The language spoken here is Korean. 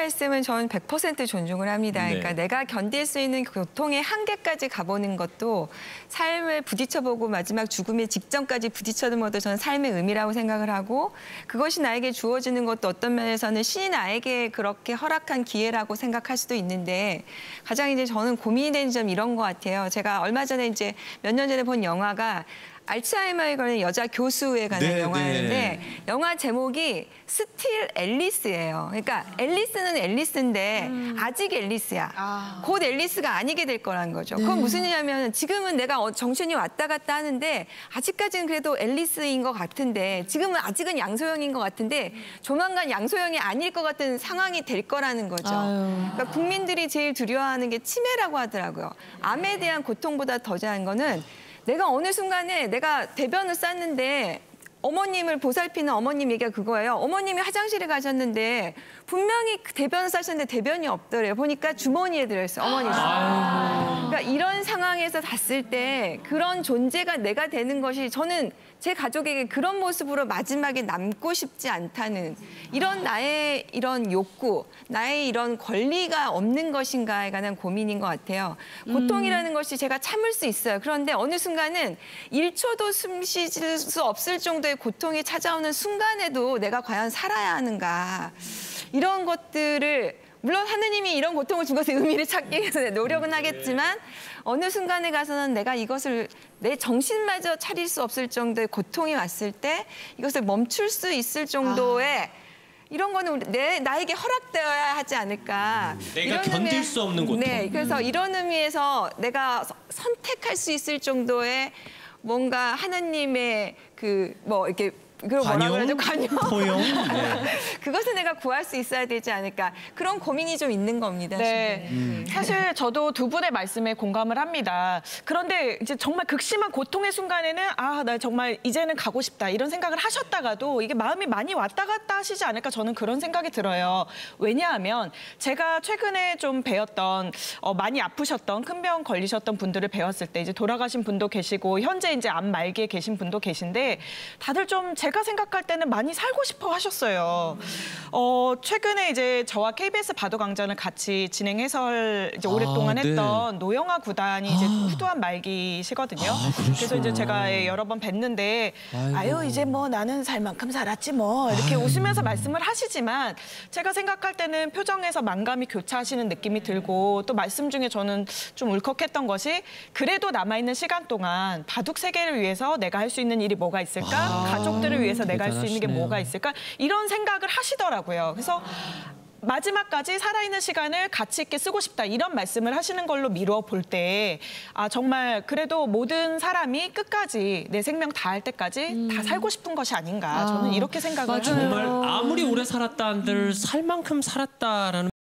말씀은 저는 100% 존중을 합니다. 네. 그러니까 내가 견딜 수 있는 고통의 한계까지 가보는 것도 삶을 부딪혀보고 마지막 죽음의 직전까지 부딪혀보는 것도 저는 삶의 의미라고 생각을 하고 그것이 나에게 주어지는 것도 어떤 면에서는 신이 나에게 그렇게 허락한 기회라고 생각할 수도 있는데 가장 이제 저는 고민이 되는 점이 이런 것 같아요. 제가 얼마 전에 이제 몇 년 전에 본 영화가 알츠하이머에 걸린 여자 교수에 관한 영화였는데 영화 제목이 스틸 앨리스예요. 그러니까 앨리스는 앨리스인데 아직 앨리스야. 곧 앨리스가 아니게 될 거라는 거죠. 그건 무슨 얘기냐면 지금은 내가 정신이 왔다 갔다 하는데 아직까지는 그래도 앨리스인 것 같은데 지금은 아직은 양소영인 것 같은데 조만간 양소영이 아닐 것 같은 상황이 될 거라는 거죠. 그러니까 국민들이 제일 두려워하는 게 치매라고 하더라고요. 암에 대한 고통보다 더 잘한 거는 내가 어느 순간에 내가 대변을 쌌는데 어머님을 보살피는 어머님 얘기가 그거예요. 어머님이 화장실에 가셨는데 분명히 대변을 싸셨는데 대변이 없더래요. 보니까 주머니에 들어있어요. 어머니. 그러니까 이런 상황에서 봤을 때 그런 존재가 내가 되는 것이 저는 제 가족에게 그런 모습으로 마지막에 남고 싶지 않다는 이런 나의 이런 욕구, 나의 이런 권리가 없는 것인가에 관한 고민인 것 같아요. 고통이라는 것이 제가 참을 수 있어요. 그런데 어느 순간은 1초도 숨 쉴 수 없을 정도의 고통이 찾아오는 순간에도 내가 과연 살아야 하는가. 이런 것들을 물론 하느님이 이런 고통을 준 것의 의미를 찾기 위해서 노력은 하겠지만 어느 순간에 가서는 내가 이것을 내 정신마저 차릴 수 없을 정도의 고통이 왔을 때 이것을 멈출 수 있을 정도의 이런 거는 나에게 허락되어야 하지 않을까. 내가 견딜 수 없는 고통. 네, 그래서 이런 의미에서 내가 선택할 수 있을 정도의 뭔가 하나님의 이렇게 그걸 뭐라 그러죠? 관용? 포용? 네. 그것을 내가 구할 수 있어야 되지 않을까. 그런 고민이 좀 있는 겁니다. 네. 사실 저도 두 분의 말씀에 공감을 합니다. 그런데 이제 정말 극심한 고통의 순간에는 나 정말 이제는 가고 싶다 이런 생각을 하셨다가도 이게 마음이 많이 왔다 갔다 하시지 않을까 저는 그런 생각이 들어요. 왜냐하면 제가 최근에 좀 배웠던 많이 아프셨던 큰 병 걸리셨던 분들을 배웠을 때 이제 돌아가신 분도 계시고 현재 이제 암 말기에 계신 분도 계신데 다들 좀 제가 생각할 때는 많이 살고 싶어 하셨어요. 최근에 이제 저와 KBS 바둑왕전을 같이 진행 해설 이제 오랫동안 했던 노영아 구단이 이제 후두암 말기시거든요. 그래서 이제 제가 여러 번 뵀는데 아유 이제 뭐 나는 살 만큼 살았지 뭐 이렇게 웃으면서 말씀을 하시지만 제가 생각할 때는 표정에서 만감이 교차하시는 느낌이 들고 또 말씀 중에 저는 좀 울컥했던 것이 그래도 남아있는 시간 동안 바둑 세계를 위해서 내가 할 수 있는 일이 뭐가 있을까? 가족들을 위해서 내가 할 수 있는 게 뭐가 있을까? 이런 생각을 하시더라고요. 그래서 마지막까지 살아있는 시간을 가치 있게 쓰고 싶다 이런 말씀을 하시는 걸로 미루어 볼 때 정말 그래도 모든 사람이 끝까지 내 생명 다할 때까지 다 살고 싶은 것이 아닌가 저는 이렇게 생각을 정말 아무리 오래 살았다 한들 살 만큼 살았다라는